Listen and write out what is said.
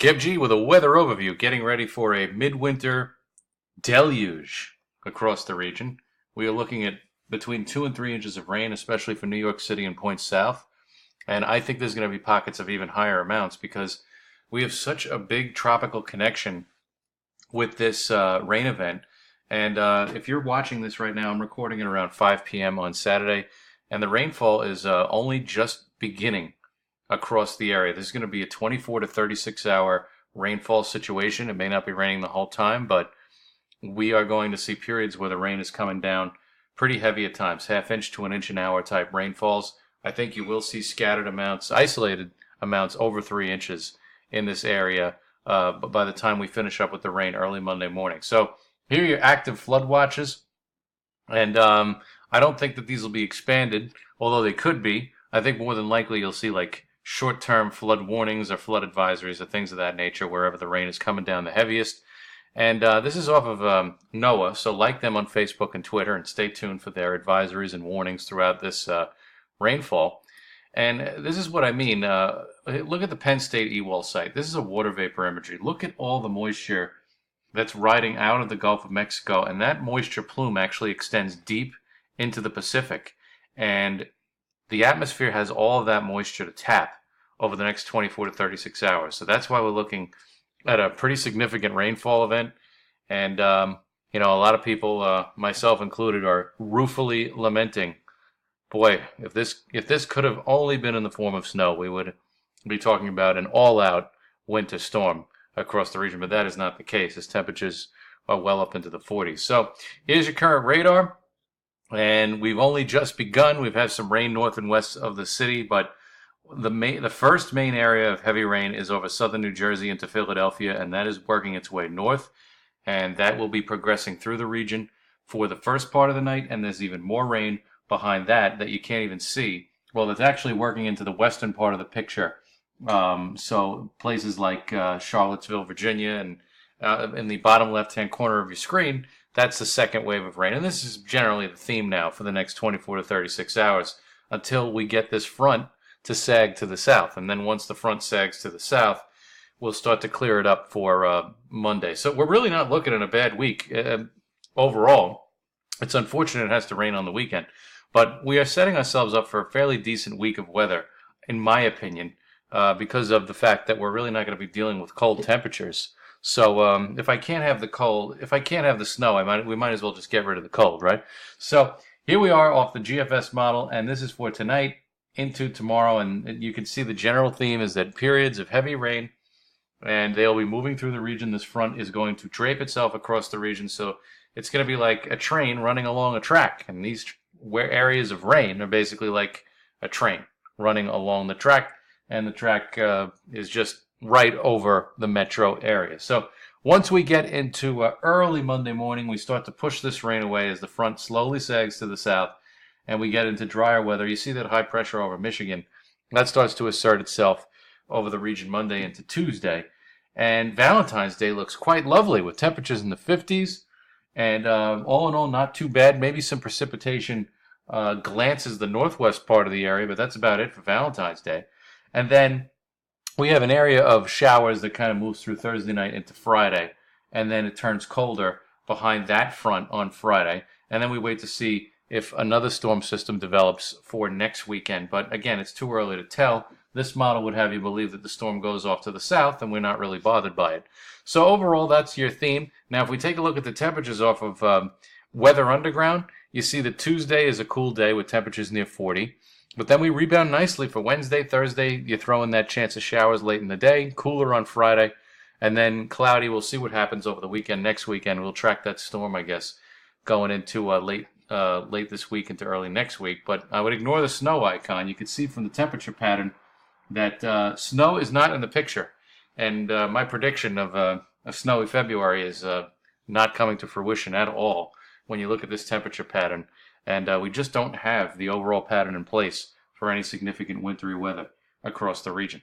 Kev G with a weather overview, getting ready for a midwinter deluge across the region. We are looking at between 2 and 3 inches of rain, especially for New York City and points south. And I think there's going to be pockets of even higher amounts because we have such a big tropical connection with this rain event. And if you're watching this right now, I'm recording it around 5 p.m. on Saturday, and the rainfall is only just beginning across the area. This is going to be a 24 to 36 hour rainfall situation. It may not be raining the whole time, but we are going to see periods where the rain is coming down pretty heavy at times, ½ inch to 1 inch an hour type rainfalls. I think you will see scattered amounts, isolated amounts over 3 inches in this area by the time we finish up with the rain early Monday morning. So here are your active flood watches, and I don't think that these will be expanded, although they could be. I think more than likely you'll see like short-term flood warnings or flood advisories or things of that nature wherever the rain is coming down the heaviest. And this is off of NOAA, so like them on Facebook and Twitter and stay tuned for their advisories and warnings throughout this rainfall. And this is what I mean. Look at the Penn State EWOL site. This is a water vapor imagery. Look at all the moisture that's riding out of the Gulf of Mexico, and that moisture plume actually extends deep into the Pacific. And the atmosphere has all of that moisture to tap over the next 24 to 36 hours. So that's why we're looking at a pretty significant rainfall event. And, a lot of people, myself included, are ruefully lamenting, boy, if this could have only been in the form of snow, we would be talking about an all-out winter storm across the region. But that is not the case, as temperatures are well up into the 40s. So here's your current radar. And we've only just begun. We've had some rain north and west of the city, but the first main area of heavy rain is over southern New Jersey into Philadelphia, and that is working its way north, and that will be progressing through the region for the first part of the night, and there's even more rain behind that you can't even see. Well, it's actually working into the western part of the picture, so places like Charlottesville, Virginia, and in the bottom left-hand corner of your screen, that's the second wave of rain. And this is generally the theme now for the next 24 to 36 hours until we get this front to sag to the south. And then once the front sags to the south, we'll start to clear it up for Monday. So we're really not looking at a bad week overall. It's unfortunate it has to rain on the weekend. But we are setting ourselves up for a fairly decent week of weather, in my opinion, because of the fact that we're really not going to be dealing with cold temperatures. So if I can't have the snow, we might as well just get rid of the cold, right? So here we are off the GFS model, and this is for tonight into tomorrow, and you can see the general theme is that periods of heavy rain, and they'll be moving through the region. This front is going to drape itself across the region, so it's going to be like a train running along a track, and these areas of rain are basically like a train running along the track, and the track is just right over the metro area. So once we get into early Monday morning, we start to push this rain away as the front slowly sags to the south and we get into drier weather. You see that high pressure over Michigan. That starts to assert itself over the region Monday into Tuesday. And Valentine's Day looks quite lovely with temperatures in the 50s. And all in all, not too bad. Maybe some precipitation glances the northwest part of the area, but that's about it for Valentine's Day. And then we have an area of showers that kind of moves through Thursday night into Friday, and then it turns colder behind that front on Friday, and then we wait to see if another storm system develops for next weekend. But again, it's too early to tell. This model would have you believe that the storm goes off to the south, and we're not really bothered by it. So overall, that's your theme. Now, if we take a look at the temperatures off of Weather Underground, you see that Tuesday is a cool day with temperatures near 40. But then we rebound nicely for Wednesday, Thursday. You throw in that chance of showers late in the day, cooler on Friday, and then cloudy. We'll see what happens over the weekend. Next weekend, we'll track that storm, I guess, going into late this week into early next week. But I would ignore the snow icon. You can see from the temperature pattern that snow is not in the picture. And my prediction of a snowy February is not coming to fruition at all when you look at this temperature pattern. And we just don't have the overall pattern in place for any significant wintry weather across the region.